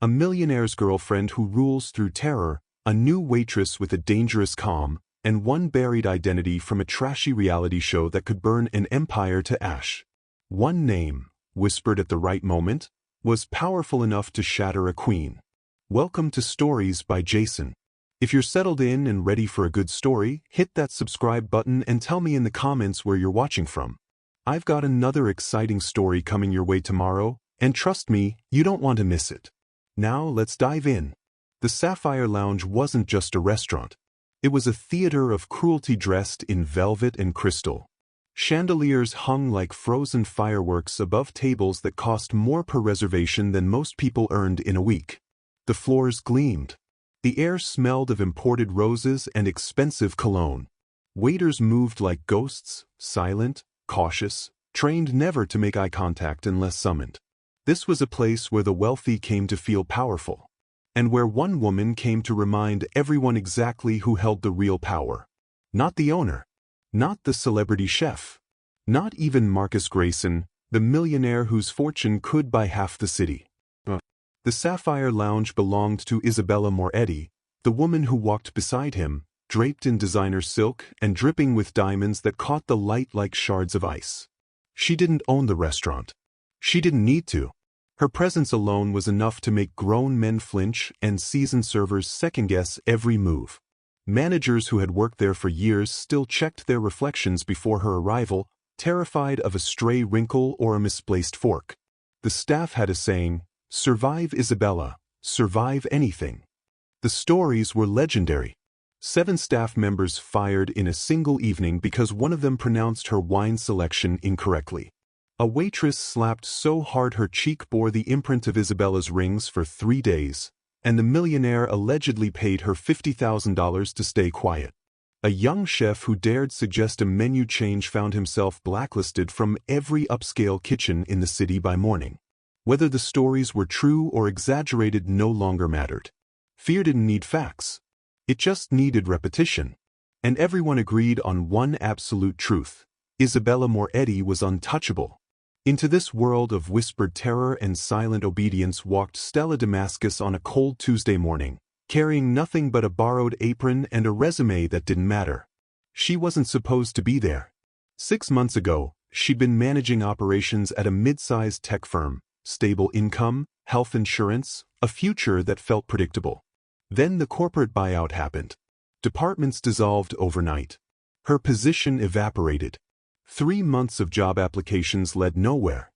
a millionaire's girlfriend who rules through terror, a new waitress with a dangerous calm, and one buried identity from a trashy reality show that could burn an empire to ash. One name, whispered at the right moment, was powerful enough to shatter a queen. Welcome to Stories by Jason. If you're settled in and ready for a good story, hit that subscribe button and tell me in the comments where you're watching from. I've got another exciting story coming your way tomorrow, and trust me, you don't want to miss it. Now let's dive in. The Sapphire Lounge wasn't just a restaurant. It was a theater of cruelty dressed in velvet and crystal. Chandeliers hung like frozen fireworks above tables that cost more per reservation than most people earned in a week. The floors gleamed. The air smelled of imported roses and expensive cologne. Waiters moved like ghosts, silent, cautious, trained never to make eye contact unless summoned. This was a place where the wealthy came to feel powerful, and where one woman came to remind everyone exactly who held the real power. Not the owner. Not the celebrity chef. Not even Marcus Grayson, the millionaire whose fortune could buy half the city. The Sapphire Lounge belonged to Isabella Moretti, the woman who walked beside him, draped in designer silk and dripping with diamonds that caught the light like shards of ice. She didn't own the restaurant. She didn't need to. Her presence alone was enough to make grown men flinch and seasoned servers second-guess every move. Managers who had worked there for years still checked their reflections before her arrival, terrified of a stray wrinkle or a misplaced fork. The staff had a saying, "Survive Isabella, survive anything." The stories were legendary. 7 staff members fired in a single evening because one of them pronounced her wine selection incorrectly. A waitress slapped so hard her cheek bore the imprint of Isabella's rings for 3 days, and the millionaire allegedly paid her $50,000 to stay quiet. A young chef who dared suggest a menu change found himself blacklisted from every upscale kitchen in the city by morning. Whether the stories were true or exaggerated no longer mattered. Fear didn't need facts. It just needed repetition. And everyone agreed on one absolute truth. Isabella Moretti was untouchable. Into this world of whispered terror and silent obedience walked Stella Damascus on a cold Tuesday morning, carrying nothing but a borrowed apron and a resume that didn't matter. She wasn't supposed to be there. 6 months ago, she'd been managing operations at a mid-sized tech firm, stable income, health insurance, a future that felt predictable. Then the corporate buyout happened. Departments dissolved overnight. Her position evaporated. 3 months of job applications led nowhere.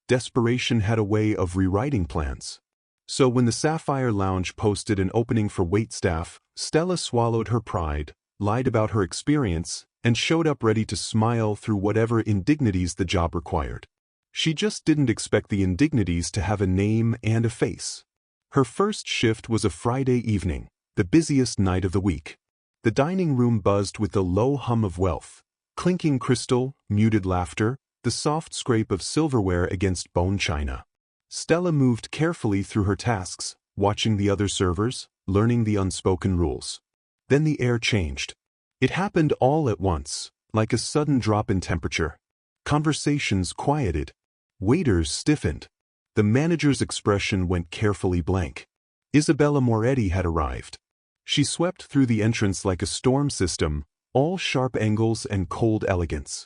Desperation had a way of rewriting plans. So when the Sapphire Lounge posted an opening for waitstaff, Stella swallowed her pride, lied about her experience, and showed up ready to smile through whatever indignities the job required. She just didn't expect the indignities to have a name and a face. Her first shift was a Friday evening, the busiest night of the week. The dining room buzzed with the low hum of wealth. Clinking crystal, muted laughter, the soft scrape of silverware against bone china. Stella moved carefully through her tasks, watching the other servers, learning the unspoken rules. Then the air changed. It happened all at once, like a sudden drop in temperature. Conversations quieted. Waiters stiffened. The manager's expression went carefully blank. Isabella Moretti had arrived. She swept through the entrance like a storm system, all sharp angles and cold elegance.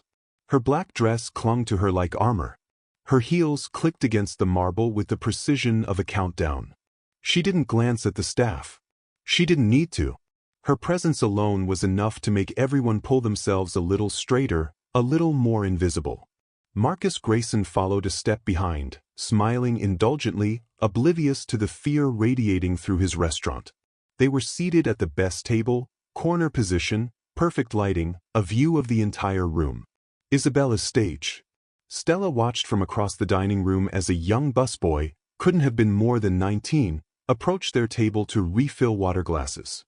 Her black dress clung to her like armor. Her heels clicked against the marble with the precision of a countdown. She didn't glance at the staff. She didn't need to. Her presence alone was enough to make everyone pull themselves a little straighter, a little more invisible. Marcus Grayson followed a step behind, smiling indulgently, oblivious to the fear radiating through his restaurant. They were seated at the best table, corner position, perfect lighting, a view of the entire room. Isabella's stage. Stella watched from across the dining room as a young busboy, couldn't have been more than 19, approached their table to refill water glasses.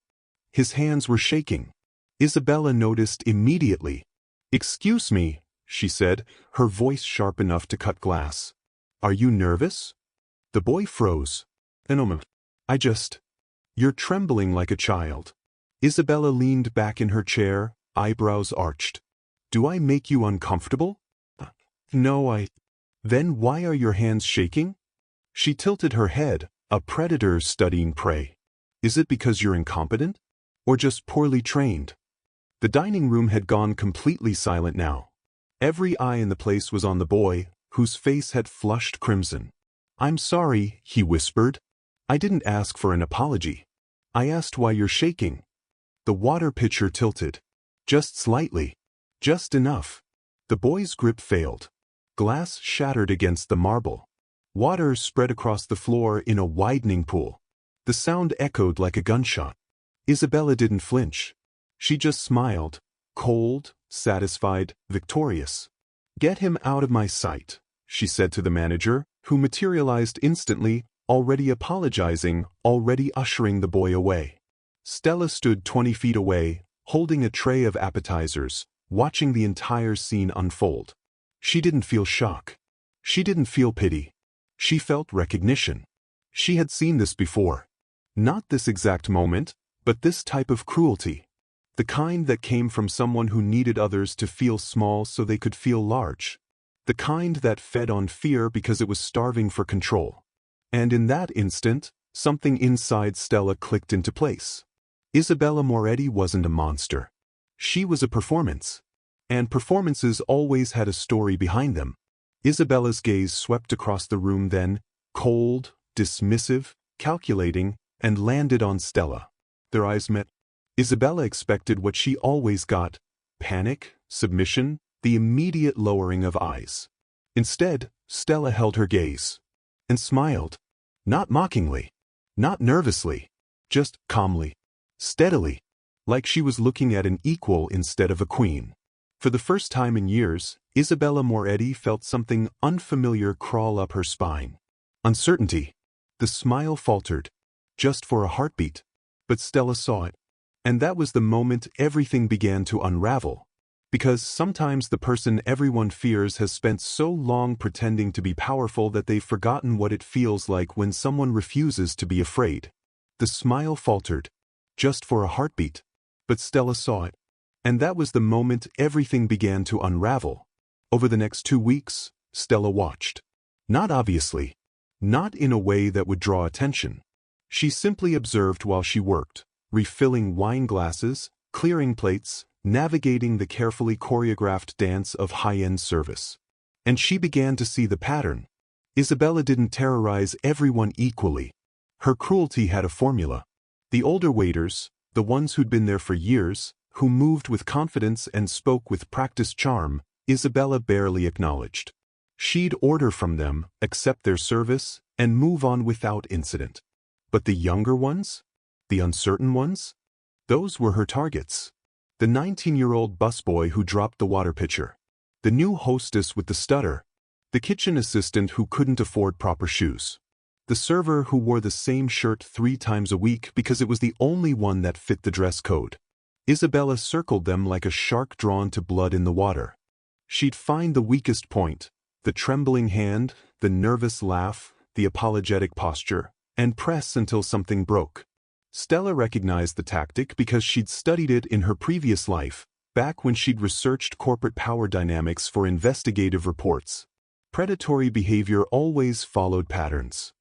His hands were shaking. Isabella noticed immediately. "Excuse me," she said, her voice sharp enough to cut glass. "Are you nervous?" The boy froze. You're trembling like a child." Isabella leaned back in her chair, eyebrows arched. "Do I make you uncomfortable?" "No, Then why are your hands shaking?" She tilted her head, A predator studying prey. Is it because you're incompetent? Or just poorly trained? The dining room had gone completely silent now. Every eye in the place was on the boy, whose face had flushed crimson. "I'm sorry," he whispered. "I didn't ask for an apology. I asked why you're shaking." The water pitcher tilted. Just slightly. Just enough. The boy's grip failed. Glass shattered against the marble. Water spread across the floor in a widening pool. The sound echoed like a gunshot. Isabella didn't flinch. She just smiled, cold, satisfied, victorious. "Get him out of my sight," she said to the manager, who materialized instantly, already apologizing, already ushering the boy away. Stella stood 20 feet away, holding a tray of appetizers, watching the entire scene unfold. She didn't feel shock. She didn't feel pity. She felt recognition. She had seen this before. Not this exact moment, but this type of cruelty. The kind that came from someone who needed others to feel small so they could feel large. The kind that fed on fear because it was starving for control. And in that instant, something inside Stella clicked into place. Isabella Moretti wasn't a monster. She was a performance. And performances always had a story behind them. Isabella's gaze swept across the room then, cold, dismissive, calculating, and landed on Stella. Their eyes met. Isabella expected what she always got: panic, submission, the immediate lowering of eyes. Instead, Stella held her gaze. And smiled. Not mockingly. Not nervously. Just calmly. Steadily. Like she was looking at an equal instead of a queen. For the first time in years, Isabella Moretti felt something unfamiliar crawl up her spine. Uncertainty. The smile faltered. Just for a heartbeat. But Stella saw it. And that was the moment everything began to unravel. Because sometimes the person everyone fears has spent so long pretending to be powerful that they've forgotten what it feels like when someone refuses to be afraid. The smile faltered. Just for a heartbeat. But Stella saw it. And that was the moment everything began to unravel. Over the next 2 weeks, Stella watched. Not obviously. Not in a way that would draw attention. She simply observed while she worked, refilling wine glasses, clearing plates, navigating the carefully choreographed dance of high-end service. And she began to see the pattern. Isabella didn't terrorize everyone equally. Her cruelty had a formula. The older waiters, the ones who'd been there for years, who moved with confidence and spoke with practiced charm, Isabella barely acknowledged. She'd order from them, accept their service, and move on without incident. But the younger ones? The uncertain ones? Those were her targets. The 19-year-old busboy who dropped the water pitcher. The new hostess with the stutter. The kitchen assistant who couldn't afford proper shoes. The server who wore the same shirt 3 times a week because it was the only one that fit the dress code. Isabella circled them like a shark drawn to blood in the water. She'd find the weakest point, the trembling hand, the nervous laugh, the apologetic posture, and press until something broke. Stella recognized the tactic because she'd studied it in her previous life, back when she'd researched corporate power dynamics for investigative reports. Predatory behavior always followed patterns.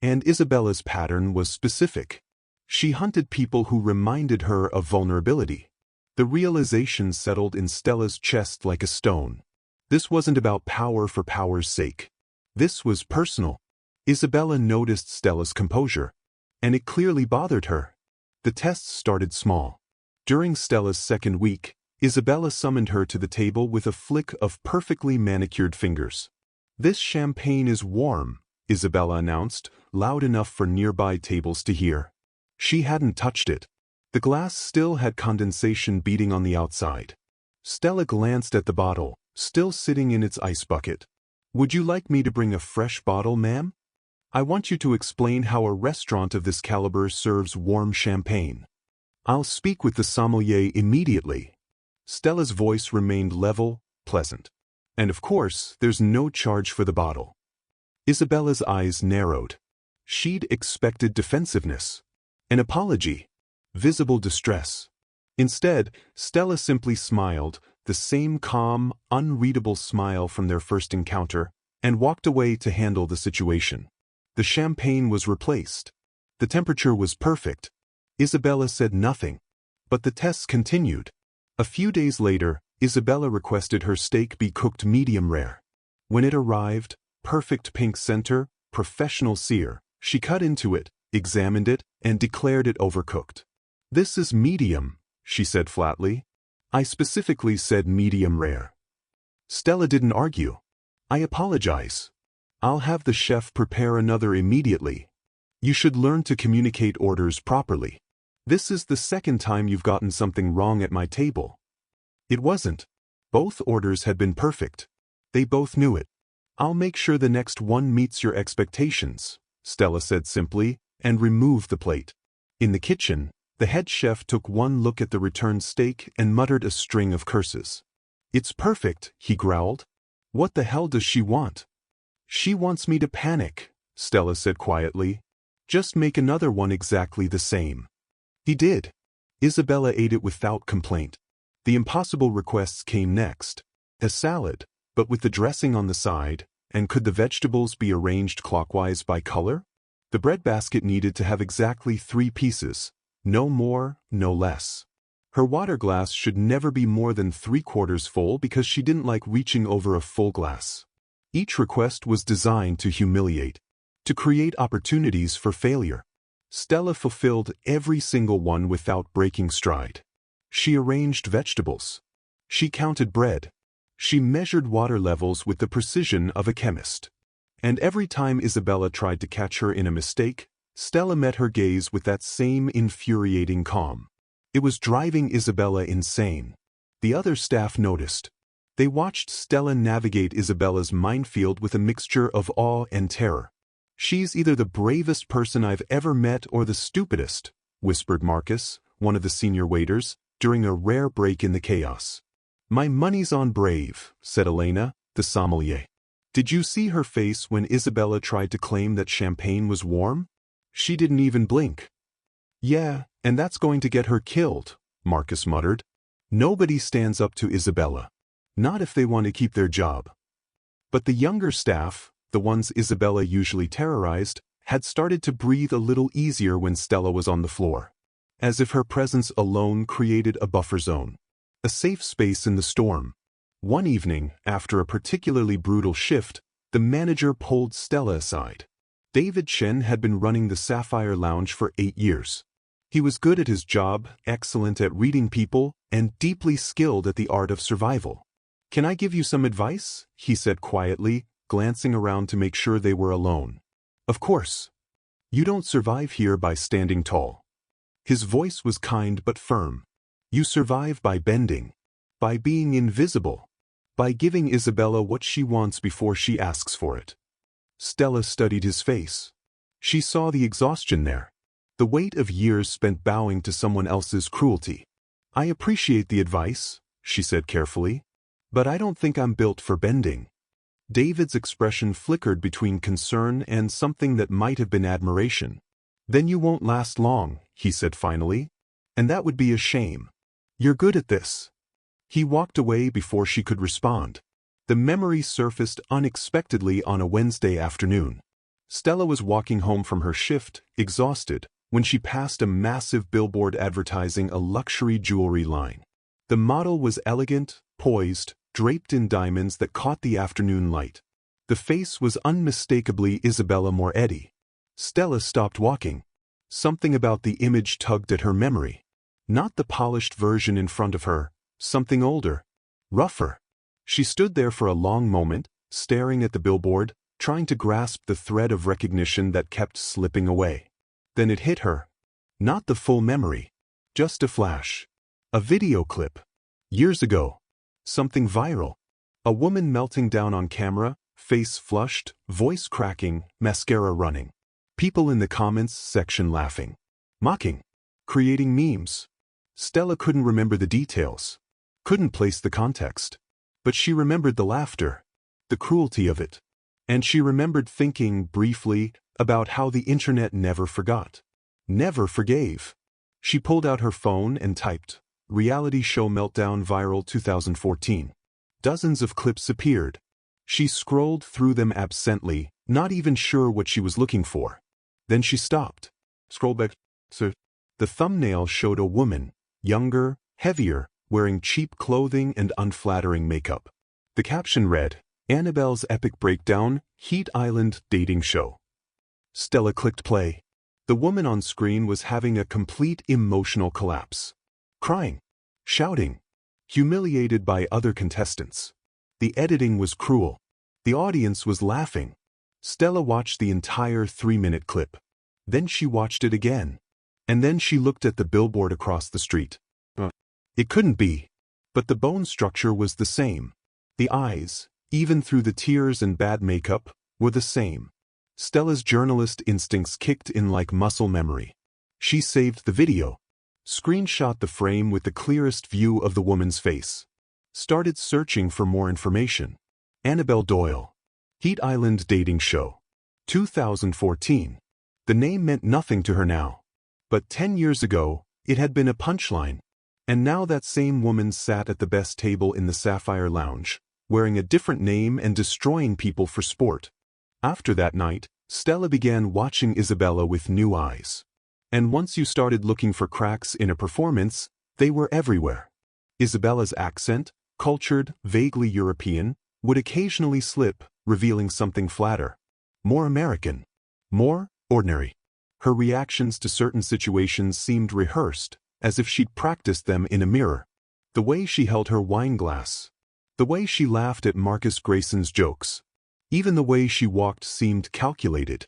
And Isabella's pattern was specific. She hunted people who reminded her of vulnerability. The realization settled in Stella's chest like a stone. This wasn't about power for power's sake. This was personal. Isabella noticed Stella's composure. And it clearly bothered her. The tests started small. During Stella's second week, Isabella summoned her to the table with a flick of perfectly manicured fingers. "This champagne is warm," Isabella announced, loud enough for nearby tables to hear. She hadn't touched it. The glass still had condensation beating on the outside. Stella glanced at the bottle, still sitting in its ice bucket. "Would you like me to bring a fresh bottle, ma'am? I want you to explain how a restaurant of this caliber serves warm champagne." "I'll speak with the sommelier immediately." Stella's voice remained level, pleasant. "And of course, there's no charge for the bottle." Isabella's eyes narrowed. She'd expected defensiveness. An apology. Visible distress. Instead, Stella simply smiled, the same calm, unreadable smile from their first encounter, and walked away to handle the situation. The champagne was replaced. The temperature was perfect. Isabella said nothing. But the tests continued. A few days later, Isabella requested her steak be cooked medium rare. When it arrived, perfect pink center, professional sear, she cut into it, examined it, and declared it overcooked. "This is medium," she said flatly. "I specifically said medium rare." Stella didn't argue. "I apologize. I'll have the chef prepare another immediately. You should learn to communicate orders properly. This is the second time you've gotten something wrong at my table." It wasn't. Both orders had been perfect. They both knew it. "I'll make sure the next one meets your expectations," Stella said simply, and removed the plate. In the kitchen, the head chef took one look at the returned steak and muttered a string of curses. "It's perfect," he growled. "What the hell does she want?" "She wants me to panic," Stella said quietly. "Just make another one exactly the same." He did. Isabella ate it without complaint. The impossible requests came next. A salad, but with the dressing on the side, and could the vegetables be arranged clockwise by color? The bread basket needed to have exactly 3 pieces, no more, no less. Her water glass should never be more than 3/4 full because she didn't like reaching over a full glass. Each request was designed to humiliate, to create opportunities for failure. Stella fulfilled every single one without breaking stride. She arranged vegetables. She counted bread. She measured water levels with the precision of a chemist. And every time Isabella tried to catch her in a mistake, Stella met her gaze with that same infuriating calm. It was driving Isabella insane. The other staff noticed. They watched Stella navigate Isabella's minefield with a mixture of awe and terror. "She's either the bravest person I've ever met or the stupidest," whispered Marcus, one of the senior waiters, during a rare break in the chaos. "My money's on brave," said Elena, the sommelier. "Did you see her face when Isabella tried to claim that champagne was warm? She didn't even blink." "Yeah, and that's going to get her killed," Marcus muttered. "Nobody stands up to Isabella. Not if they want to keep their job." But the younger staff, the ones Isabella usually terrorized, had started to breathe a little easier when Stella was on the floor. As if her presence alone created a buffer zone. A safe space in the storm. One evening, after a particularly brutal shift, the manager pulled Stella aside. David Chen had been running the Sapphire Lounge for 8 years. He was good at his job, excellent at reading people, and deeply skilled at the art of survival. "Can I give you some advice?" he said quietly, glancing around to make sure they were alone. "Of course. You don't survive here by standing tall." His voice was kind but firm. "You survive by bending. By being invisible. By giving Isabella what she wants before she asks for it." Stella studied his face. She saw the exhaustion there. The weight of years spent bowing to someone else's cruelty. "I appreciate the advice," she said carefully. "But I don't think I'm built for bending." David's expression flickered between concern and something that might have been admiration. "Then you won't last long," he said finally. "And that would be a shame. You're good at this." He walked away before she could respond. The memory surfaced unexpectedly on a Wednesday afternoon. Stella was walking home from her shift, exhausted, when she passed a massive billboard advertising a luxury jewelry line. The model was elegant, poised, draped in diamonds that caught the afternoon light. The face was unmistakably Isabella Moretti. Stella stopped walking. Something about the image tugged at her memory. Not the polished version in front of her, something older, rougher. She stood there for a long moment, staring at the billboard, trying to grasp the thread of recognition that kept slipping away. Then it hit her. Not the full memory. Just a flash. A video clip. Years ago. Something viral. A woman melting down on camera, face flushed, voice cracking, mascara running. People in the comments section laughing. Mocking. Creating memes. Stella couldn't remember the details. Couldn't place the context. But she remembered the laughter. The cruelty of it. And she remembered thinking, briefly, about how the internet never forgot. Never forgave. She pulled out her phone and typed, "Reality show meltdown viral 2014. Dozens of clips appeared. She scrolled through them absently, not even sure what she was looking for. Then she stopped. Scroll back. So, the thumbnail showed a woman, younger, heavier, wearing cheap clothing and unflattering makeup. The caption read, Annabelle's Epic Breakdown, Heat Island Dating Show. Stella clicked play. The woman on screen was having a complete emotional collapse. Crying, shouting, humiliated by other contestants. The editing was cruel. The audience was laughing. Stella watched the entire 3-minute clip. Then she watched it again. And then she looked at the billboard across the street. It couldn't be. But the bone structure was the same. The eyes, even through the tears and bad makeup, were the same. Stella's journalist instincts kicked in like muscle memory. She saved the video, screenshot the frame with the clearest view of the woman's face, started searching for more information. Annabelle Doyle. Heat Island Dating Show. 2014. The name meant nothing to her now. But 10 years ago, it had been a punchline. And now that same woman sat at the best table in the Sapphire Lounge, wearing a different name and destroying people for sport. After that night, Stella began watching Isabella with new eyes. And once you started looking for cracks in a performance, they were everywhere. Isabella's accent, cultured, vaguely European, would occasionally slip, revealing something flatter, more American, more ordinary. Her reactions to certain situations seemed rehearsed, as if she'd practiced them in a mirror. The way she held her wine glass. The way she laughed at Marcus Grayson's jokes. Even the way she walked seemed calculated.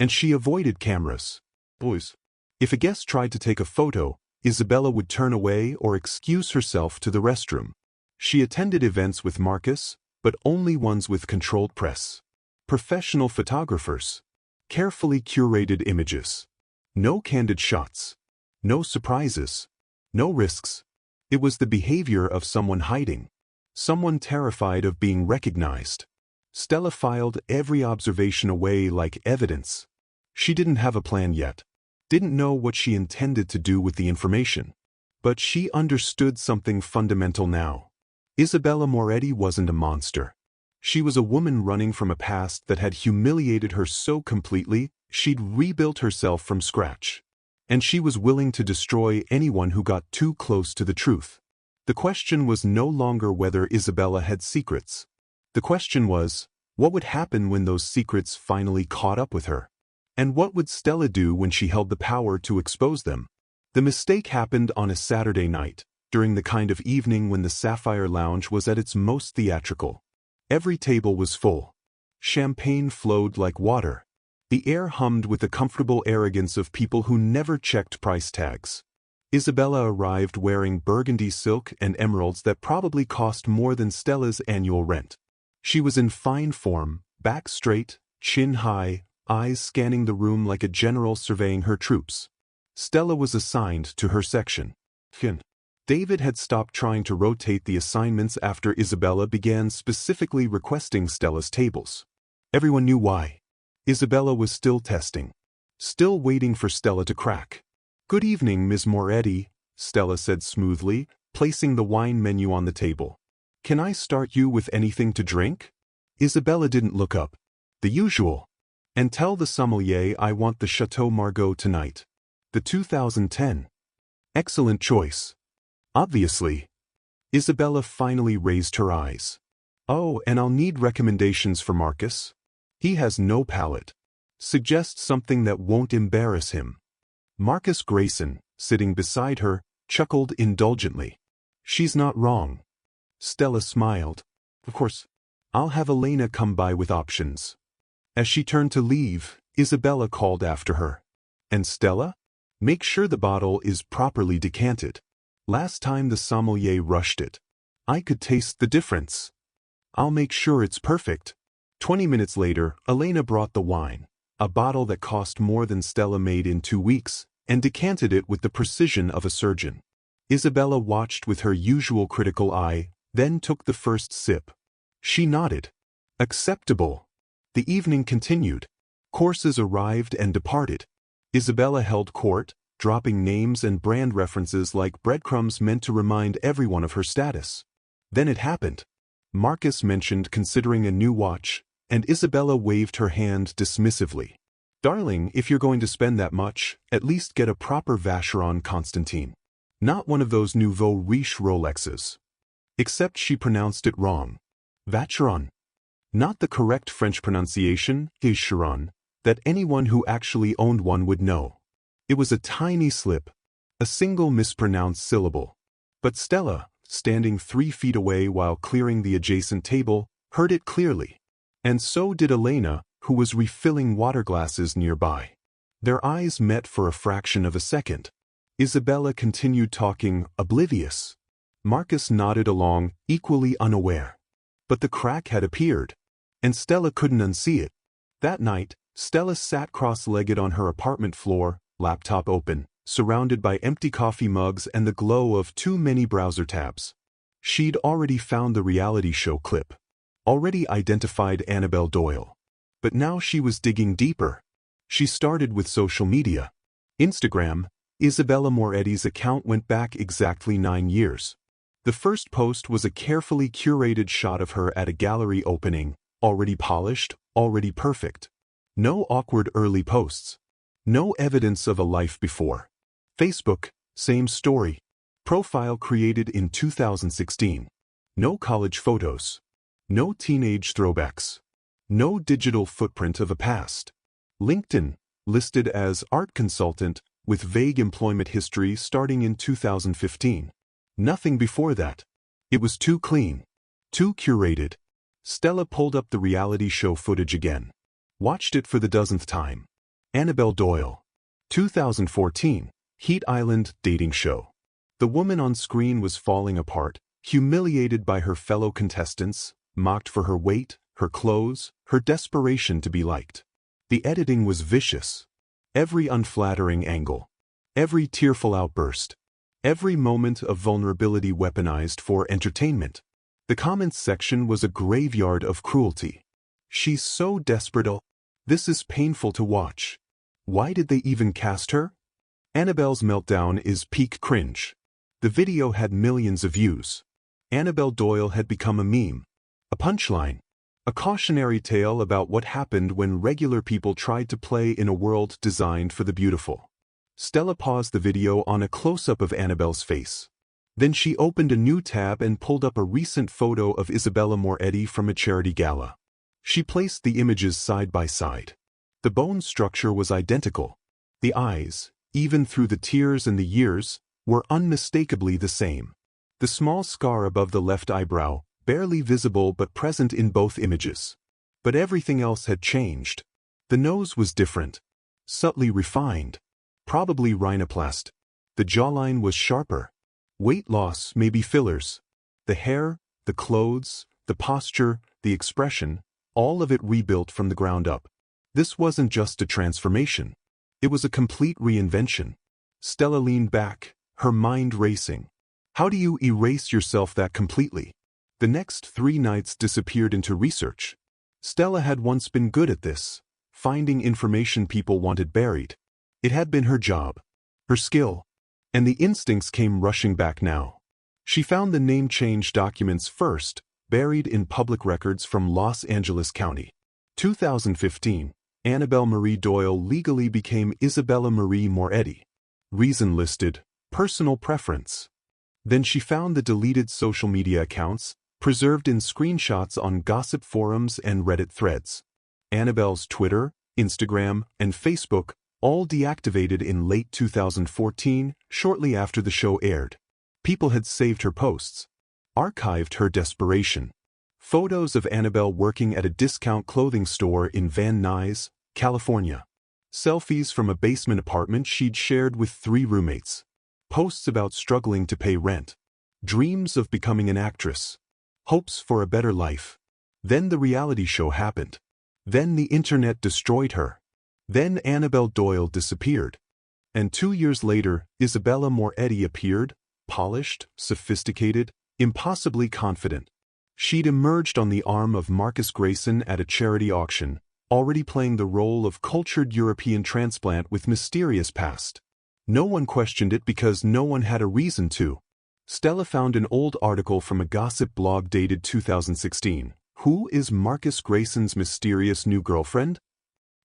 And she avoided cameras. Boys. If a guest tried to take a photo, Isabella would turn away or excuse herself to the restroom. She attended events with Marcus, but only ones with controlled press. Professional photographers. Carefully curated images. No candid shots. No surprises. No risks. It was the behavior of someone hiding. Someone terrified of being recognized. Stella filed every observation away like evidence. She didn't have a plan yet. Didn't know what she intended to do with the information. But she understood something fundamental now. Isabella Moretti wasn't a monster. She was a woman running from a past that had humiliated her so completely, she'd rebuilt herself from scratch. And she was willing to destroy anyone who got too close to the truth. The question was no longer whether Isabella had secrets. The question was, what would happen when those secrets finally caught up with her? And what would Stella do when she held the power to expose them? The mistake happened on a Saturday night, during the kind of evening when the Sapphire Lounge was at its most theatrical. Every table was full. Champagne flowed like water. The air hummed with the comfortable arrogance of people who never checked price tags. Isabella arrived wearing burgundy silk and emeralds that probably cost more than Stella's annual rent. She was in fine form, back straight, chin high, eyes scanning the room like a general surveying her troops. Stella was assigned to her section. David had stopped trying to rotate the assignments after Isabella began specifically requesting Stella's tables. Everyone knew why. Isabella was still testing. Still waiting for Stella to crack. "Good evening, Ms. Moretti," Stella said smoothly, placing the wine menu on the table. "Can I start you with anything to drink?" Isabella didn't look up. "The usual. And tell the sommelier I want the Chateau Margaux tonight. The 2010. Excellent choice." Obviously. Isabella finally raised her eyes. "Oh, and I'll need recommendations for Marcus. He has no palate. Suggest something that won't embarrass him." Marcus Grayson, sitting beside her, chuckled indulgently. "She's not wrong." Stella smiled. "Of course. I'll have Elena come by with options." As she turned to leave, Isabella called after her. "And Stella? Make sure the bottle is properly decanted. Last time the sommelier rushed it. I could taste the difference. I'll make sure it's perfect." 20 minutes later, Elena brought the wine, a bottle that cost more than Stella made in 2 weeks, and decanted it with the precision of a surgeon. Isabella watched with her usual critical eye, then took the first sip. She nodded. Acceptable. The evening continued. Courses arrived and departed. Isabella held court, dropping names and brand references like breadcrumbs meant to remind everyone of her status. Then it happened. Marcus mentioned considering a new watch, and Isabella waved her hand dismissively. "Darling, if you're going to spend that much, at least get a proper Vacheron Constantin. Not one of those nouveau riche Rolexes." Except she pronounced it wrong. Vacheron. Not the correct French pronunciation, Vacheron, that anyone who actually owned one would know. It was a tiny slip, a single mispronounced syllable. But Stella, standing 3 feet away while clearing the adjacent table, heard it clearly. And so did Elena, who was refilling water glasses nearby. Their eyes met for a fraction of a second. Isabella continued talking, oblivious. Marcus nodded along, equally unaware. But the crack had appeared, and Stella couldn't unsee it. That night, Stella sat cross-legged on her apartment floor, laptop open, surrounded by empty coffee mugs and the glow of too many browser tabs. She'd already found the reality show clip, already identified Annabelle Doyle. But now she was digging deeper. She started with social media. Instagram. Isabella Moretti's account went back exactly 9 years. The first post was a carefully curated shot of her at a gallery opening, already polished, already perfect. No awkward early posts. No evidence of a life before. Facebook, same story. Profile created in 2016. No college photos. No teenage throwbacks. No digital footprint of a past. LinkedIn, listed as art consultant, with vague employment history starting in 2015. Nothing before that. It was too clean. Too curated. Stella pulled up the reality show footage again. Watched it for the dozenth time. Annabelle Doyle. 2014. Heat Island dating show. The woman on screen was falling apart, humiliated by her fellow contestants, mocked for her weight, her clothes, her desperation to be liked. The editing was vicious. Every unflattering angle. Every tearful outburst. Every moment of vulnerability weaponized for entertainment. The comments section was a graveyard of cruelty. "She's so desperate. Oh, this is painful to watch. Why did they even cast her?" Annabelle's meltdown is peak cringe. The video had millions of views. Annabelle Doyle had become a meme. A punchline. A cautionary tale about what happened when regular people tried to play in a world designed for the beautiful. Stella paused the video on a close-up of Annabelle's face. Then she opened a new tab and pulled up a recent photo of Isabella Moretti from a charity gala. She placed the images side by side. The bone structure was identical. The eyes, even through the tears and the years, were unmistakably the same. The small scar above the left eyebrow, barely visible but present in both images. But everything else had changed. The nose was different. Subtly refined. Probably rhinoplasty. The jawline was sharper. Weight loss, maybe fillers. The hair, the clothes, the posture, the expression, all of it rebuilt from the ground up. This wasn't just a transformation. It was a complete reinvention. Stella leaned back, her mind racing. How do you erase yourself that completely? The next 3 nights disappeared into research. Stella had once been good at this, finding information people wanted buried. It had been her job, her skill, and the instincts came rushing back now. She found the name change documents first, buried in public records from Los Angeles County. 2015, Annabelle Marie Doyle legally became Isabella Marie Moretti. Reason listed, personal preference. Then she found the deleted social media accounts, preserved in screenshots on gossip forums and Reddit threads. Annabelle's Twitter, Instagram, and Facebook all deactivated in late 2014, shortly after the show aired. People had saved her posts, archived her desperation. Photos of Annabelle working at a discount clothing store in Van Nuys, California. Selfies from a basement apartment she'd shared with 3 roommates. Posts about struggling to pay rent. Dreams of becoming an actress. Hopes for a better life. Then the reality show happened. Then the internet destroyed her. Then Annabelle Doyle disappeared. And 2 years later, Isabella Moretti appeared, polished, sophisticated, impossibly confident. She'd emerged on the arm of Marcus Grayson at a charity auction, already playing the role of cultured European transplant with mysterious past. No one questioned it because no one had a reason to. Stella found an old article from a gossip blog dated 2016. Who is Marcus Grayson's mysterious new girlfriend?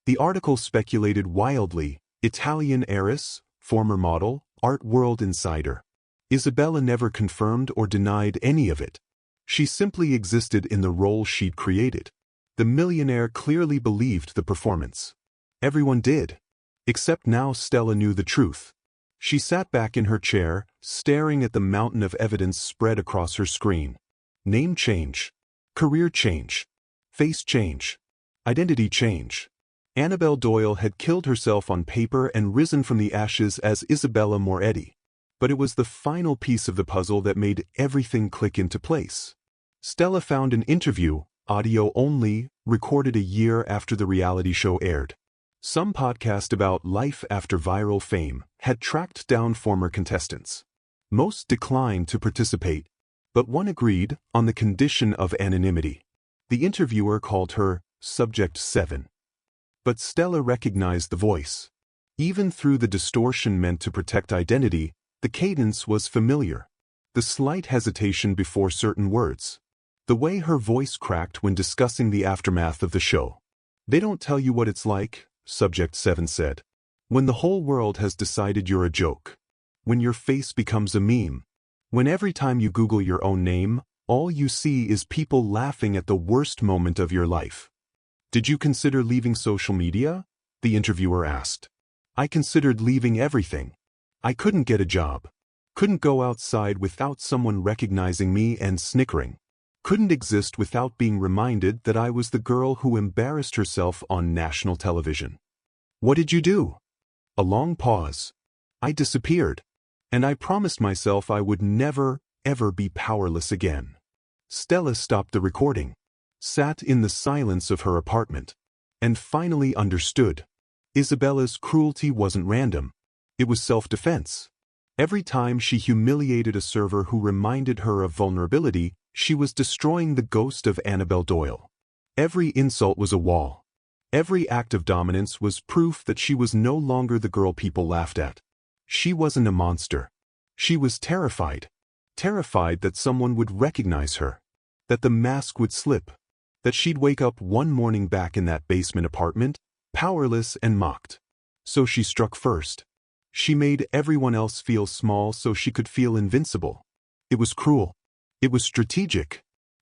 The article speculated wildly: Italian heiress, former model, art world insider. Isabella never confirmed or denied any of it. She simply existed in the role she'd created. The millionaire clearly believed the performance. Everyone did. Except now Stella knew the truth. She sat back in her chair, staring at the mountain of evidence spread across her screen. Name change. Career change. Face change. Identity change. Annabelle Doyle had killed herself on paper and risen from the ashes as Isabella Moretti. But it was the final piece of the puzzle that made everything click into place. Stella found an interview, audio only, recorded a year after the reality show aired. Some podcast about life after viral fame had tracked down former contestants. Most declined to participate, but one agreed on the condition of anonymity. The interviewer called her Subject 7. But Stella recognized the voice. Even through the distortion meant to protect identity, the cadence was familiar. The slight hesitation before certain words. The way her voice cracked when discussing the aftermath of the show. They don't tell you what it's like, Subject 7 said. When the whole world has decided you're a joke. When your face becomes a meme. When every time you Google your own name, all you see is people laughing at the worst moment of your life. Did you consider leaving social media? The interviewer asked. I considered leaving everything. I couldn't get a job. Couldn't go outside without someone recognizing me and snickering. Couldn't exist without being reminded that I was the girl who embarrassed herself on national television. What did you do? A long pause. I disappeared. And I promised myself I would never, ever be powerless again. Stella stopped the recording, sat in the silence of her apartment, and finally understood. Isabella's cruelty wasn't random. It was self-defense. Every time she humiliated a server who reminded her of vulnerability, she was destroying the ghost of Annabelle Doyle. Every insult was a wall. Every act of dominance was proof that she was no longer the girl people laughed at. She wasn't a monster. She was terrified. Terrified that someone would recognize her. That the mask would slip. That she'd wake up one morning back in that basement apartment, powerless and mocked. So she struck first. She made everyone else feel small so she could feel invincible. It was cruel. It was strategic.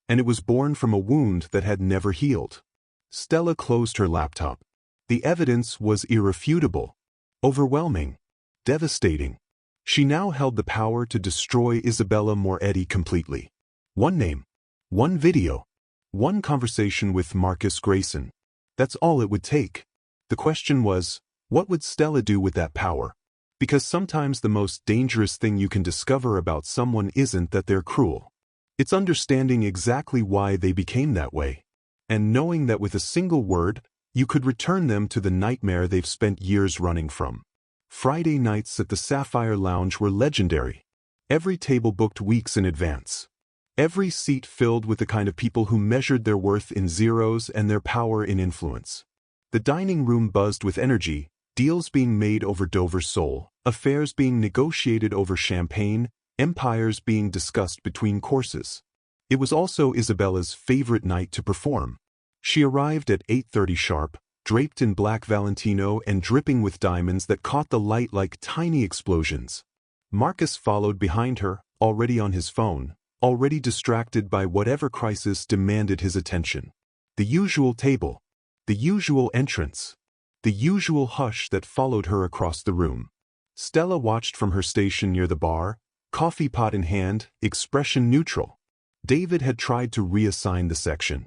And it was born from a wound that had never healed. Stella closed her laptop. The evidence was irrefutable. Overwhelming. Devastating. She now held the power to destroy Isabella Moretti completely. One name. One video. One conversation with Marcus Grayson. That's all it would take. The question was, what would Stella do with that power? Because sometimes the most dangerous thing you can discover about someone isn't that they're cruel. It's understanding exactly why they became that way. And knowing that with a single word, you could return them to the nightmare they've spent years running from. Friday nights at the Sapphire Lounge were legendary. Every table booked weeks in advance. Every seat filled with the kind of people who measured their worth in zeros and their power in influence. The dining room buzzed with energy, deals being made over Dover's soul, affairs being negotiated over champagne, empires being discussed between courses. It was also Isabella's favorite night to perform. She arrived at 8:30 sharp, draped in black Valentino and dripping with diamonds that caught the light like tiny explosions. Marcus followed behind her, already on his phone, already distracted by whatever crisis demanded his attention. The usual table. The usual entrance. The usual hush that followed her across the room. Stella watched from her station near the bar, coffee pot in hand, expression neutral. David had tried to reassign the section.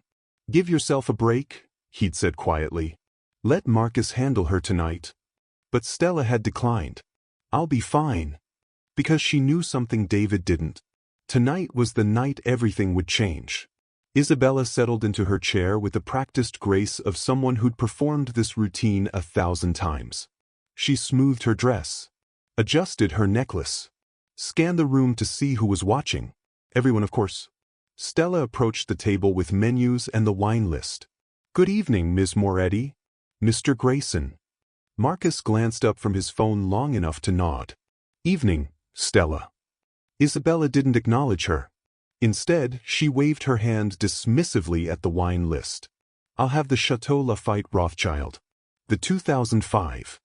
Give yourself a break, he'd said quietly. Let Marcus handle her tonight. But Stella had declined. I'll be fine. Because she knew something David didn't. Tonight was the night everything would change. Isabella settled into her chair with the practiced grace of someone who'd performed this routine 1,000 times. She smoothed her dress, adjusted her necklace, scanned the room to see who was watching. Everyone, of course. Stella approached the table with menus and the wine list. Good evening, Ms. Moretti. Mr. Grayson. Marcus glanced up from his phone long enough to nod. Evening, Stella. Isabella didn't acknowledge her. Instead, she waved her hand dismissively at the wine list. I'll have the Chateau Lafite Rothschild. The 2005.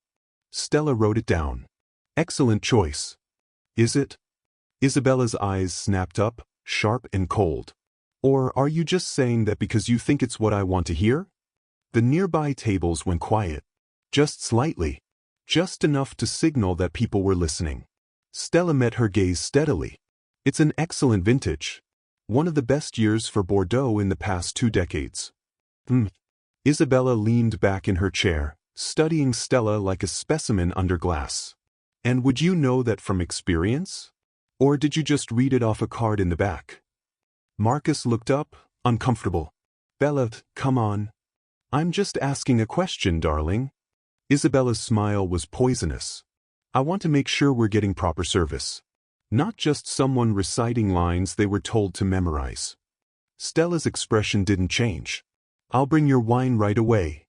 Stella wrote it down. Excellent choice. Is it? Isabella's eyes snapped up, sharp and cold. Or are you just saying that because you think it's what I want to hear? The nearby tables went quiet. Just slightly. Just enough to signal that people were listening. Stella met her gaze steadily. It's an excellent vintage. One of the best years for Bordeaux in the past 2 decades. Isabella leaned back in her chair, studying Stella like a specimen under glass. And would you know that from experience? Or did you just read it off a card in the back? Marcus looked up, uncomfortable. Bella, come on. I'm just asking a question, darling. Isabella's smile was poisonous. I want to make sure we're getting proper service. Not just someone reciting lines they were told to memorize. Stella's expression didn't change. I'll bring your wine right away.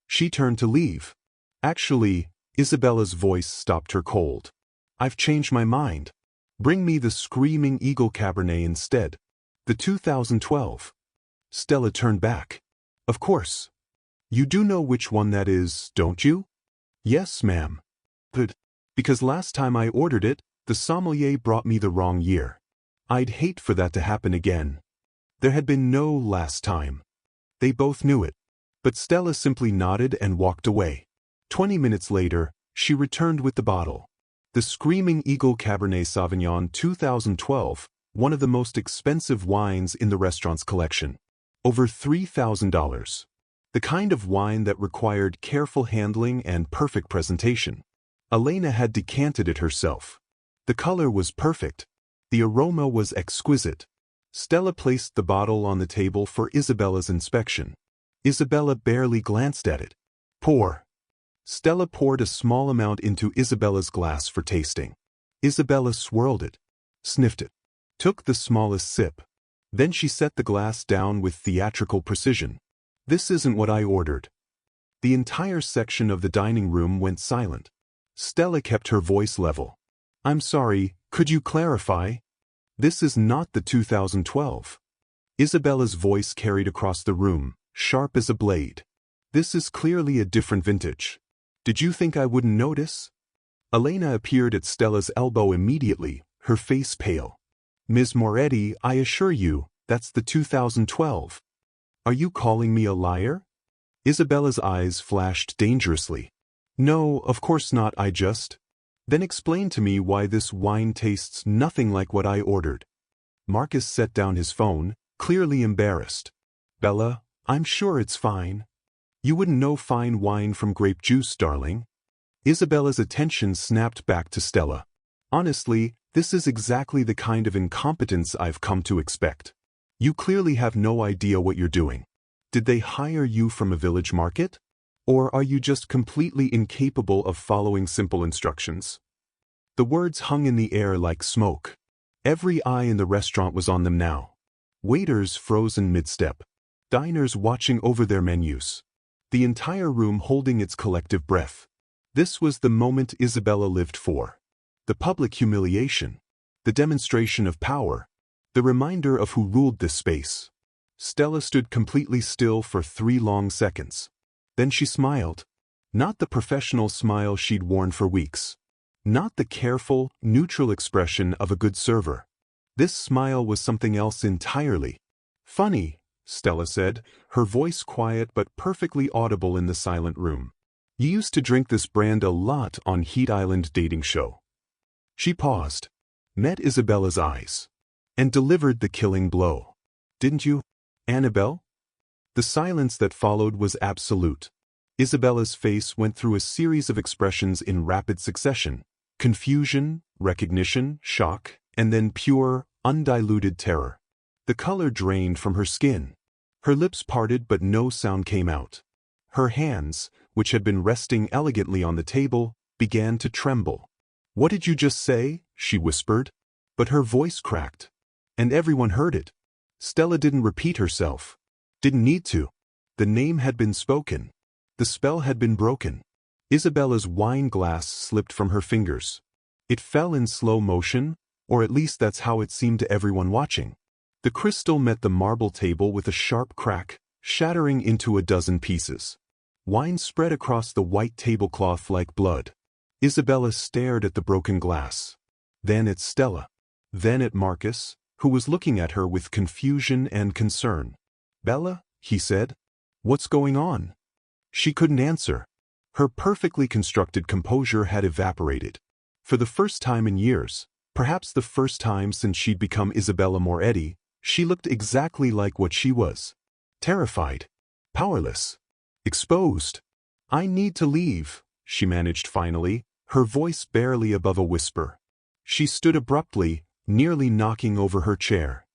She turned to leave. Actually, Isabella's voice stopped her cold. I've changed my mind. Bring me the Screaming Eagle Cabernet instead. The 2012. Stella turned back. Of course. You do know which one that is, don't you? Yes, ma'am. But, because last time I ordered it, the sommelier brought me the wrong year. I'd hate for that to happen again. There had been no last time. They both knew it. But Stella simply nodded and walked away. 20 minutes later, she returned with the bottle. The Screaming Eagle Cabernet Sauvignon 2012, one of the most expensive wines in the restaurant's collection. Over $3,000. The kind of wine that required careful handling and perfect presentation. Elena had decanted it herself. The color was perfect. The aroma was exquisite. Stella placed the bottle on the table for Isabella's inspection. Isabella barely glanced at it. Pour. Stella poured a small amount into Isabella's glass for tasting. Isabella swirled it, sniffed it, took the smallest sip. Then she set the glass down with theatrical precision. This isn't what I ordered. The entire section of the dining room went silent. Stella kept her voice level. I'm sorry, could you clarify? This is not the 2012. Isabella's voice carried across the room, sharp as a blade. This is clearly a different vintage. Did you think I wouldn't notice? Elena appeared at Stella's elbow immediately, her face pale. Ms. Moretti, I assure you, that's the 2012. Are you calling me a liar? Isabella's eyes flashed dangerously. No, of course not, I just... Then explain to me why this wine tastes nothing like what I ordered. Marcus set down his phone, clearly embarrassed. Bella, I'm sure it's fine. You wouldn't know fine wine from grape juice, darling. Isabella's attention snapped back to Stella. Honestly, this is exactly the kind of incompetence I've come to expect. You clearly have no idea what you're doing. Did they hire you from a village market? Or are you just completely incapable of following simple instructions? The words hung in the air like smoke. Every eye in the restaurant was on them now. Waiters frozen mid-step. Diners watching over their menus. The entire room holding its collective breath. This was the moment Isabella lived for. The public humiliation. The demonstration of power. The reminder of who ruled this space. Stella stood completely still for 3 long seconds. Then she smiled. Not the professional smile she'd worn for weeks. Not the careful, neutral expression of a good server. This smile was something else entirely. Funny, Stella said, her voice quiet but perfectly audible in the silent room. You used to drink this brand a lot on Heat Island dating show. She paused, met Isabella's eyes, and delivered the killing blow. Didn't you, Annabelle? The silence that followed was absolute. Isabella's face went through a series of expressions in rapid succession. Confusion, recognition, shock, and then pure, undiluted terror. The color drained from her skin. Her lips parted but no sound came out. Her hands, which had been resting elegantly on the table, began to tremble. What did you just say? She whispered. But her voice cracked. And everyone heard it. Stella didn't repeat herself. Didn't need to. The name had been spoken. The spell had been broken. Isabella's wine glass slipped from her fingers. It fell in slow motion, or at least that's how it seemed to everyone watching. The crystal met the marble table with a sharp crack, shattering into a dozen pieces. Wine spread across the white tablecloth like blood. Isabella stared at the broken glass. Then at Stella. Then at Marcus, who was looking at her with confusion and concern. "Bella," he said. "What's going on?" She couldn't answer. Her perfectly constructed composure had evaporated. For the first time in years, perhaps the first time since she'd become Isabella Moretti, she looked exactly like what she was. Terrified. Powerless. Exposed. "I need to leave," she managed finally, her voice barely above a whisper. She stood abruptly, nearly knocking over her chair.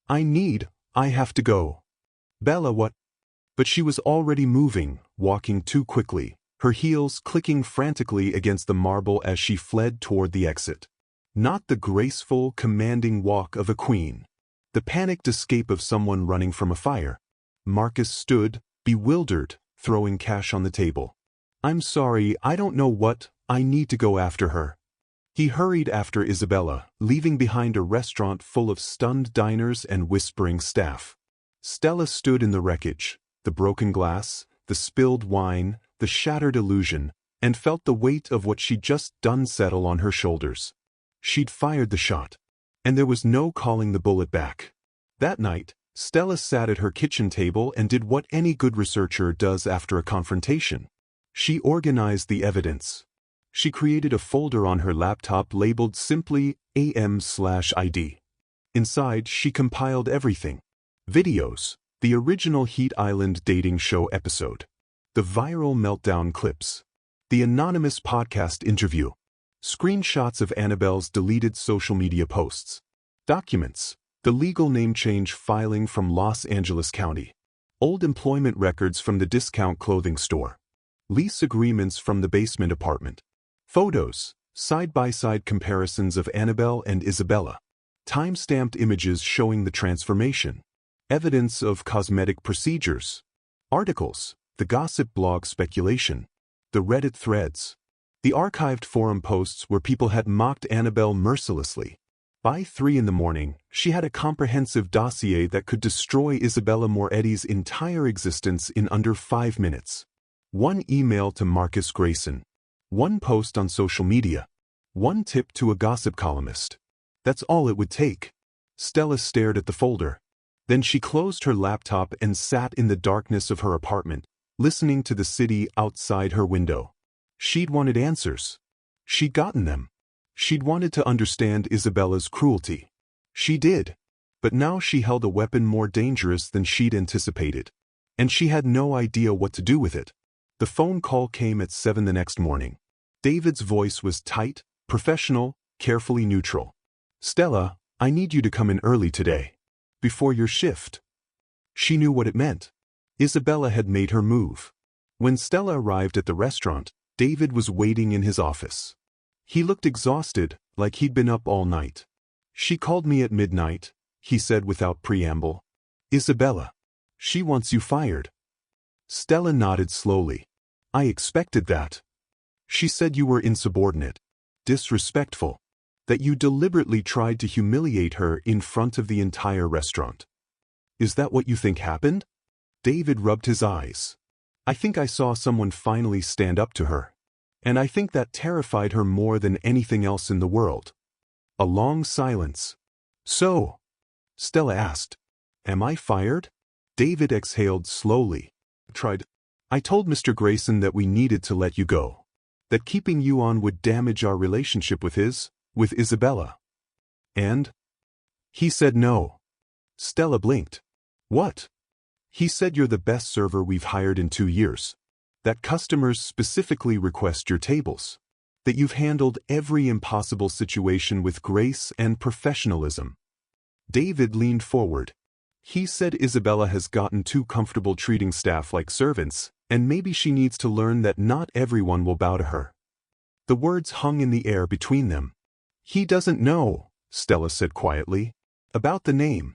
I have to go." "Bella, what?" But she was already moving, walking too quickly, her heels clicking frantically against the marble as she fled toward the exit. Not the graceful, commanding walk of a queen. The panicked escape of someone running from a fire. Marcus stood, bewildered, throwing cash on the table. "I'm sorry, I don't know what, I need to go after her." He hurried after Isabella, leaving behind a restaurant full of stunned diners and whispering staff. Stella stood in the wreckage, the broken glass, the spilled wine, the shattered illusion, and felt the weight of what she'd just done settle on her shoulders. She'd fired the shot, and there was no calling the bullet back. That night, Stella sat at her kitchen table and did what any good researcher does after a confrontation. She organized the evidence. She created a folder on her laptop labeled simply AM/ID. Inside, she compiled everything. Videos, the original Heat Island dating show episode, the viral meltdown clips, the anonymous podcast interview, screenshots of Annabelle's deleted social media posts, documents, the legal name change filing from Los Angeles County, old employment records from the discount clothing store, lease agreements from the basement apartment, photos, side-by-side comparisons of Annabelle and Isabella, time-stamped images showing the transformation, evidence of cosmetic procedures, articles, the gossip blog speculation, the Reddit threads, the archived forum posts where people had mocked Annabelle mercilessly. By 3 a.m, she had a comprehensive dossier that could destroy Isabella Moretti's entire existence in under 5 minutes. One email to Marcus Grayson. One post on social media. One tip to a gossip columnist. That's all it would take. Stella stared at the folder. Then she closed her laptop and sat in the darkness of her apartment, listening to the city outside her window. She'd wanted answers. She'd gotten them. She'd wanted to understand Isabella's cruelty. She did. But now she held a weapon more dangerous than she'd anticipated. And she had no idea what to do with it. The phone call came at 7 the next morning. David's voice was tight, professional, carefully neutral. "Stella, I need you to come in early today. Before your shift." She knew what it meant. Isabella had made her move. When Stella arrived at the restaurant, David was waiting in his office. He looked exhausted, like he'd been up all night. "She called me at midnight," he said without preamble. "Isabella. She wants you fired." Stella nodded slowly. "I expected that. She said you were insubordinate, disrespectful, that you deliberately tried to humiliate her in front of the entire restaurant." "Is that what you think happened?" David rubbed his eyes. "I think I saw someone finally stand up to her. And I think that terrified her more than anything else in the world." A long silence. "So?" Stella asked. "Am I fired?" David exhaled slowly. "I told Mr. Grayson that we needed to let you go. That keeping you on would damage our relationship with Isabella." "And?" "He said no." Stella blinked. "What?" "He said you're the best server we've hired in 2 years. That customers specifically request your tables. That you've handled every impossible situation with grace and professionalism." David leaned forward. "He said Isabella has gotten too comfortable treating staff like servants, and maybe she needs to learn that not everyone will bow to her." The words hung in the air between them. "He doesn't know," Stella said quietly. "About the name.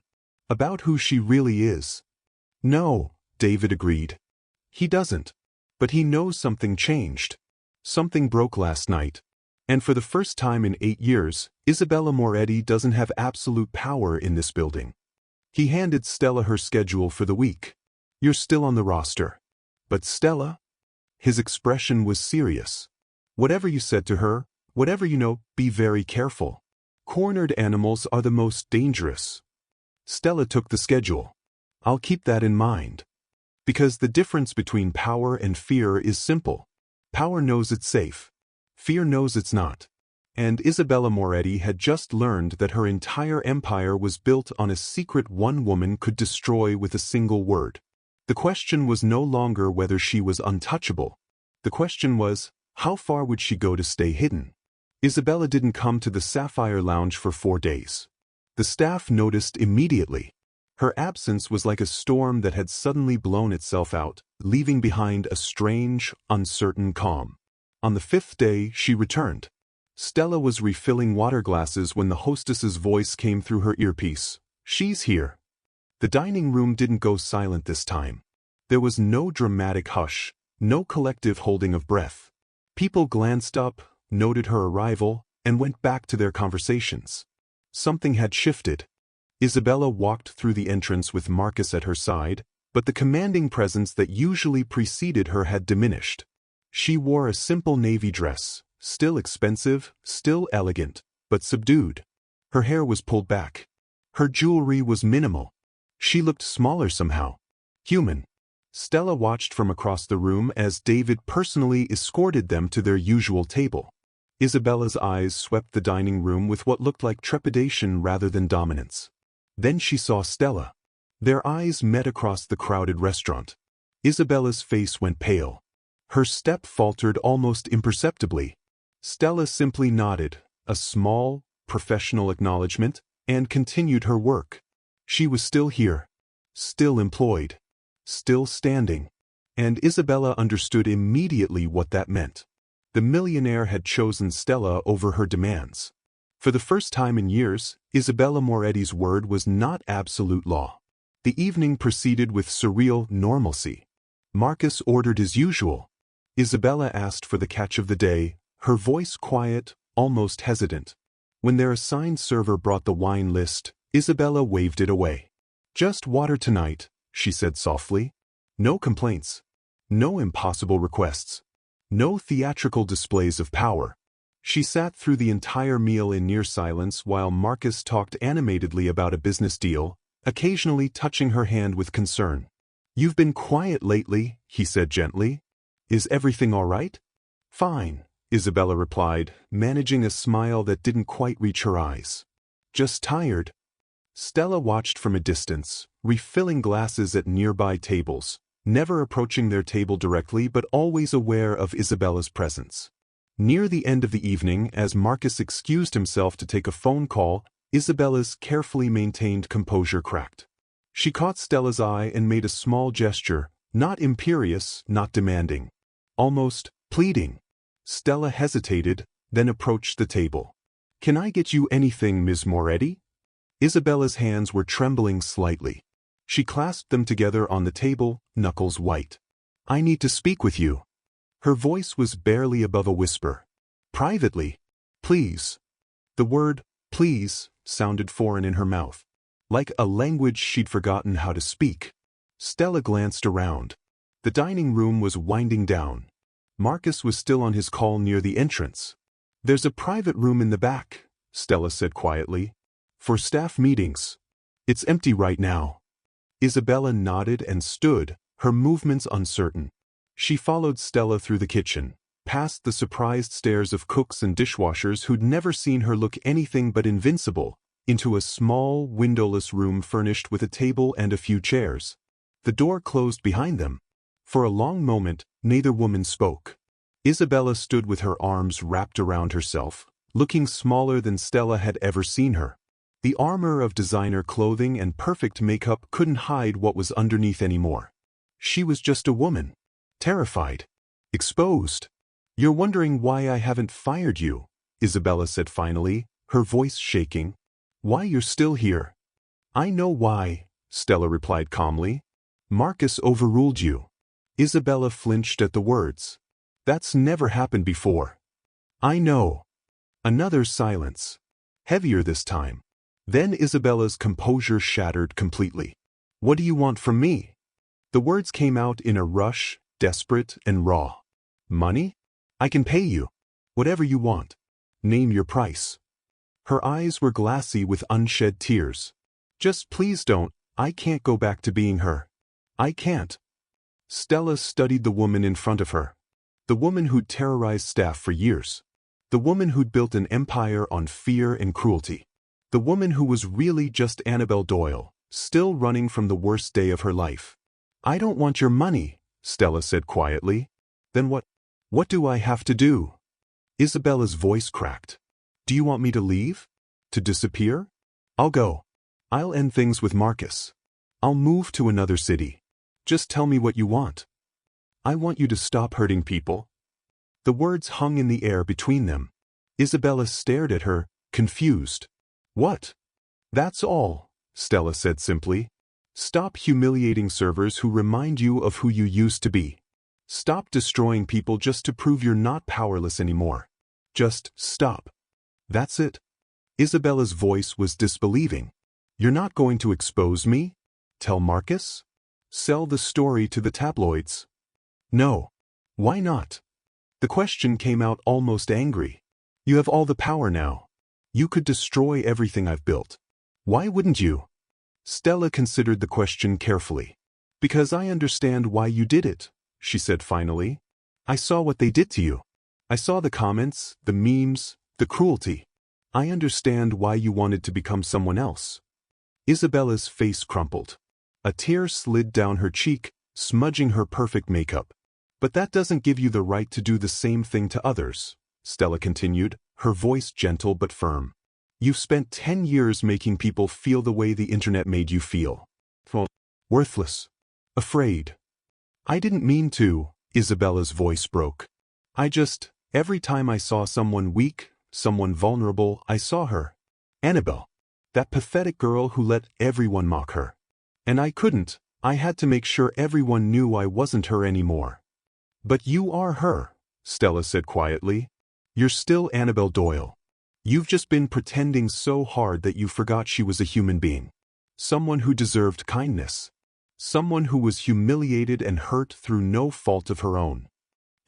About who she really is." "No," David agreed. "He doesn't. But he knows something changed. Something broke last night. And for the first time in 8 years, Isabella Moretti doesn't have absolute power in this building." He handed Stella her schedule for the week. You're still on the roster. But Stella? His expression was serious. Whatever you said to her, whatever you know, be very careful. Cornered animals are the most dangerous. Stella took the schedule. I'll keep that in mind. Because the difference between power and fear is simple. Power knows it's safe. Fear knows it's not. And Isabella Moretti had just learned that her entire empire was built on a secret one woman could destroy with a single word. The question was no longer whether she was untouchable. The question was, how far would she go to stay hidden? Isabella didn't come to the Sapphire Lounge for 4 days. The staff noticed immediately. Her absence was like a storm that had suddenly blown itself out, leaving behind a strange, uncertain calm. On the 5th day, she returned. Stella was refilling water glasses when the hostess's voice came through her earpiece. She's here. The dining room didn't go silent this time. There was no dramatic hush, no collective holding of breath. People glanced up, noted her arrival, and went back to their conversations. Something had shifted. Isabella walked through the entrance with Marcus at her side, but the commanding presence that usually preceded her had diminished. She wore a simple navy dress, still expensive, still elegant, but subdued. Her hair was pulled back. Her jewelry was minimal. She looked smaller somehow. Human. Stella watched from across the room as David personally escorted them to their usual table. Isabella's eyes swept the dining room with what looked like trepidation rather than dominance. Then she saw Stella. Their eyes met across the crowded restaurant. Isabella's face went pale. Her step faltered almost imperceptibly. Stella simply nodded, a small, professional acknowledgement, and continued her work. She was still here, still employed, still standing. And Isabella understood immediately what that meant. The millionaire had chosen Stella over her demands. For the first time in years, Isabella Moretti's word was not absolute law. The evening proceeded with surreal normalcy. Marcus ordered as usual. Isabella asked for the catch of the day, her voice quiet, almost hesitant. When their assigned server brought the wine list, Isabella waved it away. Just water tonight, she said softly. No complaints. No impossible requests. No theatrical displays of power. She sat through the entire meal in near silence while Marcus talked animatedly about a business deal, occasionally touching her hand with concern. You've been quiet lately, he said gently. Is everything all right? Fine, Isabella replied, managing a smile that didn't quite reach her eyes. Just tired. Stella watched from a distance, refilling glasses at nearby tables, never approaching their table directly but always aware of Isabella's presence. Near the end of the evening, as Marcus excused himself to take a phone call, Isabella's carefully maintained composure cracked. She caught Stella's eye and made a small gesture, not imperious, not demanding. Almost pleading. Stella hesitated, then approached the table. Can I get you anything, Ms. Moretti? Isabella's hands were trembling slightly. She clasped them together on the table, knuckles white. I need to speak with you. Her voice was barely above a whisper. Privately. Please. The word, please, sounded foreign in her mouth. Like a language she'd forgotten how to speak. Stella glanced around. The dining room was winding down. Marcus was still on his call near the entrance. There's a private room in the back, Stella said quietly. For staff meetings. It's empty right now. Isabella nodded and stood, her movements uncertain. She followed Stella through the kitchen, past the surprised stares of cooks and dishwashers who'd never seen her look anything but invincible, into a small, windowless room furnished with a table and a few chairs. The door closed behind them. For a long moment, neither woman spoke. Isabella stood with her arms wrapped around herself, looking smaller than Stella had ever seen her. The armor of designer clothing and perfect makeup couldn't hide what was underneath anymore. She was just a woman. Terrified. Exposed. You're wondering why I haven't fired you, Isabella said finally, her voice shaking. Why you're still here. I know why, Stella replied calmly. Marcus overruled you. Isabella flinched at the words. That's never happened before. I know. Another silence. Heavier this time. Then Isabella's composure shattered completely. "What do you want from me?" The words came out in a rush, desperate and raw. "Money? I can pay you. Whatever you want. Name your price." Her eyes were glassy with unshed tears. "Just please don't. I can't go back to being her. I can't." Stella studied the woman in front of her. The woman who'd terrorized staff for years. The woman who'd built an empire on fear and cruelty. The woman who was really just Annabelle Doyle, still running from the worst day of her life. "I don't want your money," Stella said quietly. "Then what? What do I have to do?" Isabella's voice cracked. "Do you want me to leave? To disappear? I'll go. I'll end things with Marcus. I'll move to another city. Just tell me what you want. I want you to stop hurting people." The words hung in the air between them. Isabella stared at her, confused. "What?" "That's all," Stella said simply. "Stop humiliating servers who remind you of who you used to be. Stop destroying people just to prove you're not powerless anymore. Just stop. That's it." Isabella's voice was disbelieving. "You're not going to expose me? Tell Marcus? Sell the story to the tabloids?" "No." "Why not?" The question came out almost angry. "You have all the power now. You could destroy everything I've built. Why wouldn't you?" Stella considered the question carefully. "Because I understand why you did it," she said finally. "I saw what they did to you. I saw the comments, the memes, the cruelty. I understand why you wanted to become someone else." Isabella's face crumpled. A tear slid down her cheek, smudging her perfect makeup. "But that doesn't give you the right to do the same thing to others," Stella continued, her voice gentle but firm. "You've spent 10 years making people feel the way the internet made you feel. Worthless. Afraid." "I didn't mean to," Isabella's voice broke. Every time I saw someone weak, someone vulnerable, I saw her. Annabelle. That pathetic girl who let everyone mock her. And I couldn't. I had to make sure everyone knew I wasn't her anymore." "But you are her," Stella said quietly. "You're still Annabelle Doyle. You've just been pretending so hard that you forgot she was a human being. Someone who deserved kindness. Someone who was humiliated and hurt through no fault of her own."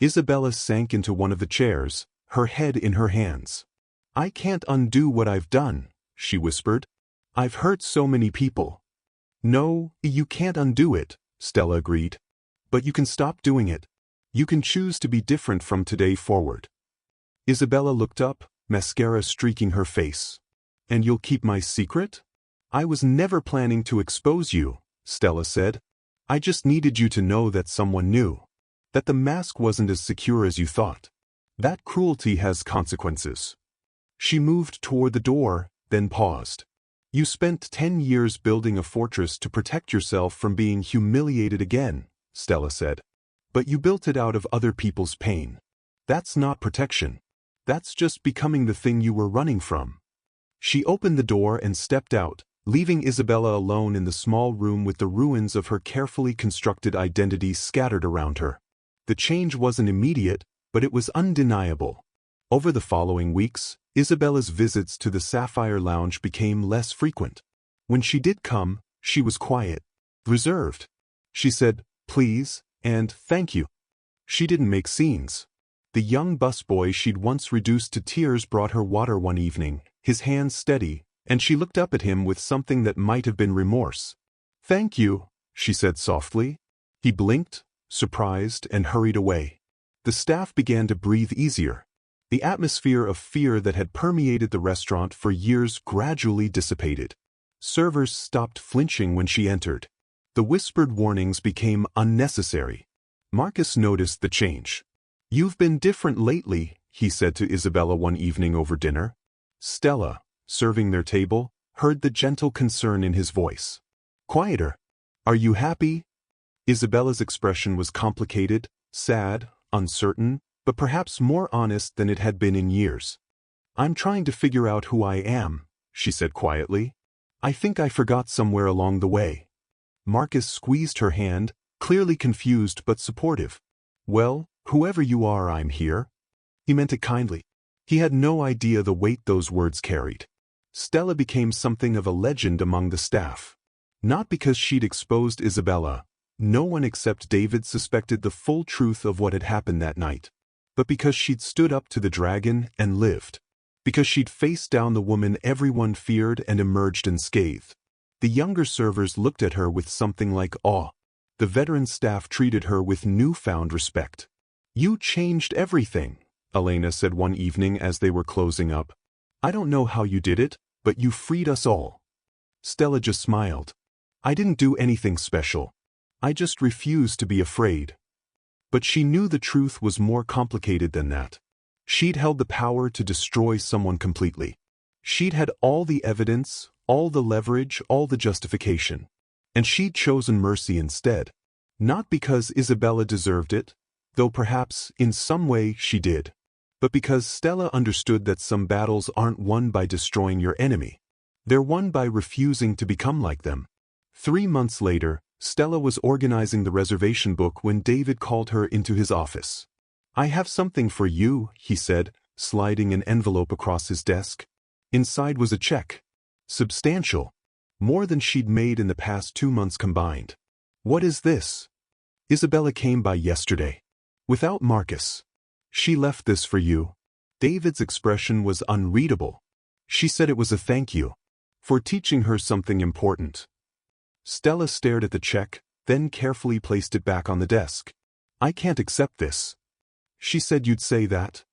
Isabella sank into one of the chairs, her head in her hands. "I can't undo what I've done," she whispered. "I've hurt so many people." "No, you can't undo it," Stella agreed. "But you can stop doing it. You can choose to be different from today forward." Isabella looked up, mascara streaking her face. "And you'll keep my secret?" "I was never planning to expose you," Stella said. "I just needed you to know that someone knew. That the mask wasn't as secure as you thought. That cruelty has consequences." She moved toward the door, then paused. "You spent 10 years building a fortress to protect yourself from being humiliated again," Stella said. "But you built it out of other people's pain. That's not protection. That's just becoming the thing you were running from." She opened the door and stepped out, leaving Isabella alone in the small room with the ruins of her carefully constructed identity scattered around her. The change wasn't immediate, but it was undeniable. Over the following weeks, Isabella's visits to the Sapphire Lounge became less frequent. When she did come, she was quiet, reserved. She said, "Please," and "Thank you." She didn't make scenes. The young busboy she'd once reduced to tears brought her water one evening, his hands steady, and she looked up at him with something that might have been remorse. "Thank you," she said softly. He blinked, surprised, and hurried away. The staff began to breathe easier. The atmosphere of fear that had permeated the restaurant for years gradually dissipated. Servers stopped flinching when she entered. The whispered warnings became unnecessary. Marcus noticed the change. "You've been different lately," he said to Isabella one evening over dinner. Stella, serving their table, heard the gentle concern in his voice. "Quieter. Are you happy?" Isabella's expression was complicated, sad, uncertain, but perhaps more honest than it had been in years. "I'm trying to figure out who I am," she said quietly. "I think I forgot somewhere along the way." Marcus squeezed her hand, clearly confused but supportive. "Well, whoever you are, I'm here." He meant it kindly. He had no idea the weight those words carried. Stella became something of a legend among the staff. Not because she'd exposed Isabella. No one except David suspected the full truth of what had happened that night. But because she'd stood up to the dragon and lived. Because she'd faced down the woman everyone feared and emerged unscathed. The younger servers looked at her with something like awe. The veteran staff treated her with newfound respect. "You changed everything," Elena said one evening as they were closing up. "I don't know how you did it, but you freed us all." Stella just smiled. "I didn't do anything special. I just refused to be afraid." But she knew the truth was more complicated than that. She'd held the power to destroy someone completely. She'd had all the evidence, all the leverage, all the justification. And she'd chosen mercy instead. Not because Isabella deserved it, though perhaps in some way she did, but because Stella understood that some battles aren't won by destroying your enemy. They're won by refusing to become like them. 3 months later, Stella was organizing the reservation book when David called her into his office. "I have something for you," he said, sliding an envelope across his desk. Inside was a check. Substantial. More than she'd made in the past 2 months combined. "What is this?" "Isabella came by yesterday. Without Marcus. She left this for you." David's expression was unreadable. "She said it was a thank you. For teaching her something important." Stella stared at the check, then carefully placed it back on the desk. "I can't accept this." "She said you'd say that."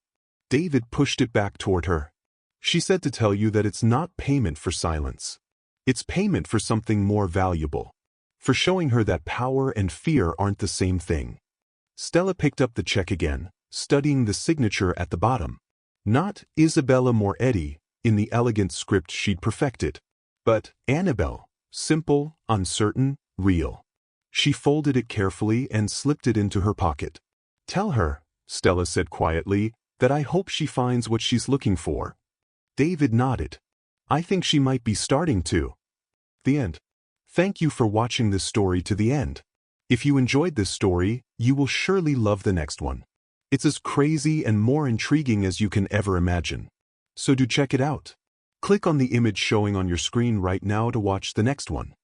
David pushed it back toward her. "She said to tell you that it's not payment for silence. It's payment for something more valuable. For showing her that power and fear aren't the same thing." Stella picked up the check again, studying the signature at the bottom. Not Isabella Moretti, in the elegant script she'd perfected, but Annabelle, simple, uncertain, real. She folded it carefully and slipped it into her pocket. "Tell her," Stella said quietly, "that I hope she finds what she's looking for." David nodded. "I think she might be starting to." The end. Thank you for watching this story to the end. If you enjoyed this story, you will surely love the next one. It's as crazy and more intriguing as you can ever imagine. So do check it out. Click on the image showing on your screen right now to watch the next one.